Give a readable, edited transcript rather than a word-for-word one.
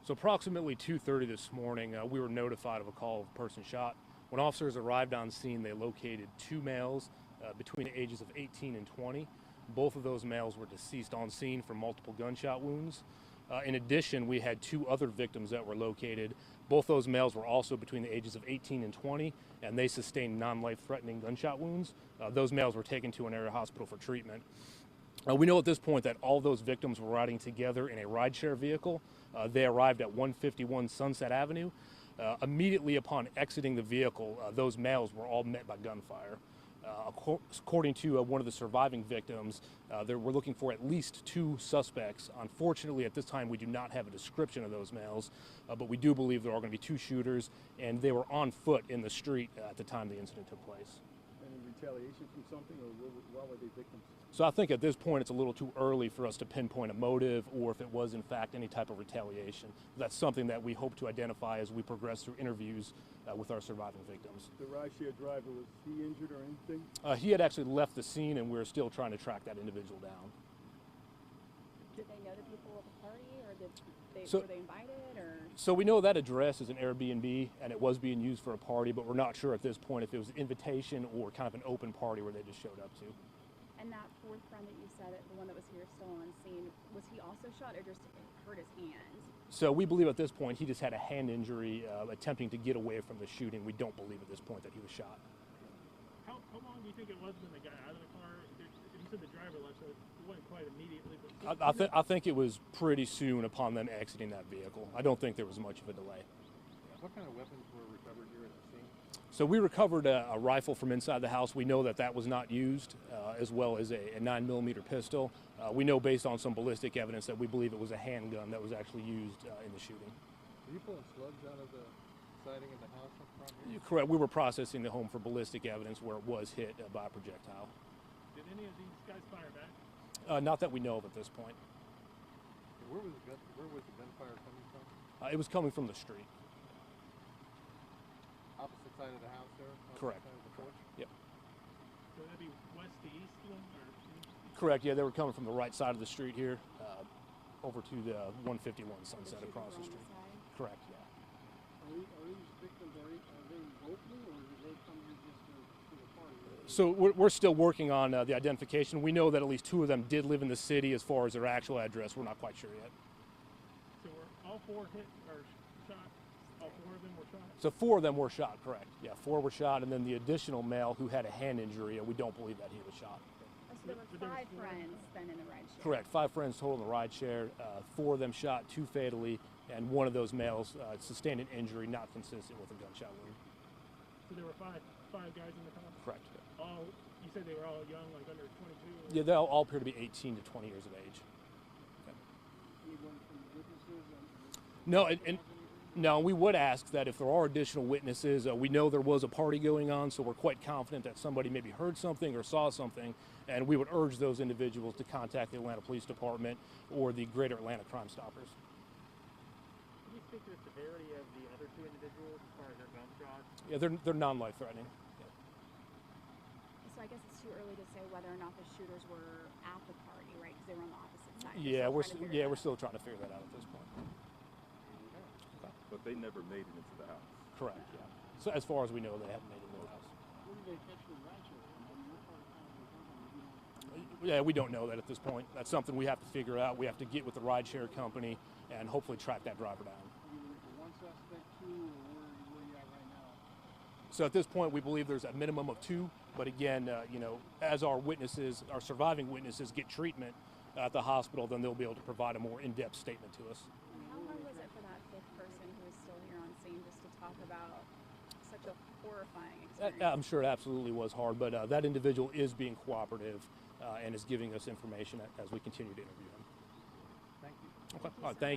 So approximately 2:30 this morning, we were notified of a call of a person shot. When officers arrived on scene, they located two males between the ages of 18 and 20. Both of those males were deceased on scene from multiple gunshot wounds. In addition, we had two other victims that were located. Both those males were also between the ages of 18 and 20, and they sustained non-life-threatening gunshot wounds. Those males were taken to an area hospital for treatment. We know at this point that all those victims were riding together in a rideshare vehicle. They arrived at 151 Sunset Avenue. Immediately upon exiting the vehicle, those males were all met by gunfire. According to one of the surviving victims, we're looking for at least two suspects. Unfortunately, at this time, we do not have a description of those males, but we do believe there are going to be two shooters, and they were on foot in the street at the time the incident took place. Any retaliation from something, or why were they victims? So I think at this point it's a little too early for us to pinpoint a motive or if it was in fact any type of retaliation. That's something that we hope to identify as we progress through interviews with our surviving victims. The rideshare driver, was he injured or anything? He had actually left the scene, and we're still trying to track that individual down. Did they know the people of the party, or were they invited? Or? So we know that address is an Airbnb, and it was being used for a party, but we're not sure at this point if it was an invitation or kind of an open party where they just showed up to. And that fourth friend that you said, the one that was here still on scene, was he also shot or just hurt his hand? So we believe at this point he just had a hand injury attempting to get away from the shooting. We don't believe at this point that he was shot. How long do you think it was when they got out of the car? You said the driver left, so it wasn't quite immediately. But I think it was pretty soon upon them exiting that vehicle. I don't think there was much of a delay. What kind of weapons were recovered here at the scene? So we recovered a rifle from inside the house. We know that that was not used, as well as a 9mm pistol. We know based on some ballistic evidence that we believe it was a handgun that was actually used in the shooting. Were you pulling slugs out of the siding of the house up front here? Correct. We were processing the home for ballistic evidence where it was hit by a projectile. Did any of these guys fire back? Not that we know of at this point. Where was the gunfire coming from? It was coming from the street. Opposite side of the house there? Correct. Side of the porch? Yep. So that'd be west to east then, or? Correct. Yeah, they were coming from the right side of the street here, over to the 151 Sunset across the street. Correct. Yeah. Are these victims, are they locally, or did they come here just to the party? So we're still working on the identification. We know that at least two of them did live in the city. As far as their actual address, we're not quite sure yet. So were all four hit or shot? All four of them were shot? So four of them were shot, correct. Yeah, four were shot, and then the additional male who had a hand injury, we don't believe that he was shot. So there were five friends then in the rideshare? Correct. 5 friends total in the rideshare. 4 of them shot, 2 fatally, and one of those males sustained an injury not consistent with a gunshot wound. So there were five guys in the car? Correct. All, you said they were all young, like under 22? Yeah, they all appear to be 18 to 20 years of age. Anyone from the witnesses? No, no, we would ask that if there are additional witnesses, we know there was a party going on, so we're quite confident that somebody maybe heard something or saw something, and we would urge those individuals to contact the Atlanta Police Department or the Greater Atlanta Crime Stoppers. Can you speak to the severity of the other two individuals as far as their gunshots? Yeah, they're non-life-threatening. Yeah. So I guess it's too early to say whether or not the shooters were at the party, right? Because they were on the opposite side. Yeah, we're still trying to figure that out at this point. But they never made it into the house. Correct, yeah. So as far as we know, they haven't made it into the house. Where did they catch the rideshare? Yeah, we don't know that at this point. That's something we have to figure out. We have to get with the rideshare company and hopefully track that driver down. One suspect, two, or where you at right now? So at this point, we believe there's a minimum of 2. But again, as our witnesses, our surviving witnesses get treatment at the hospital, then they'll be able to provide a more in-depth statement to us. How long was it for that fifth person who was still here on scene just to talk about such a horrifying experience? I'm sure it absolutely was hard, but that individual is being cooperative and is giving us information as we continue to interview him. Thank you. Okay. All right, thank you.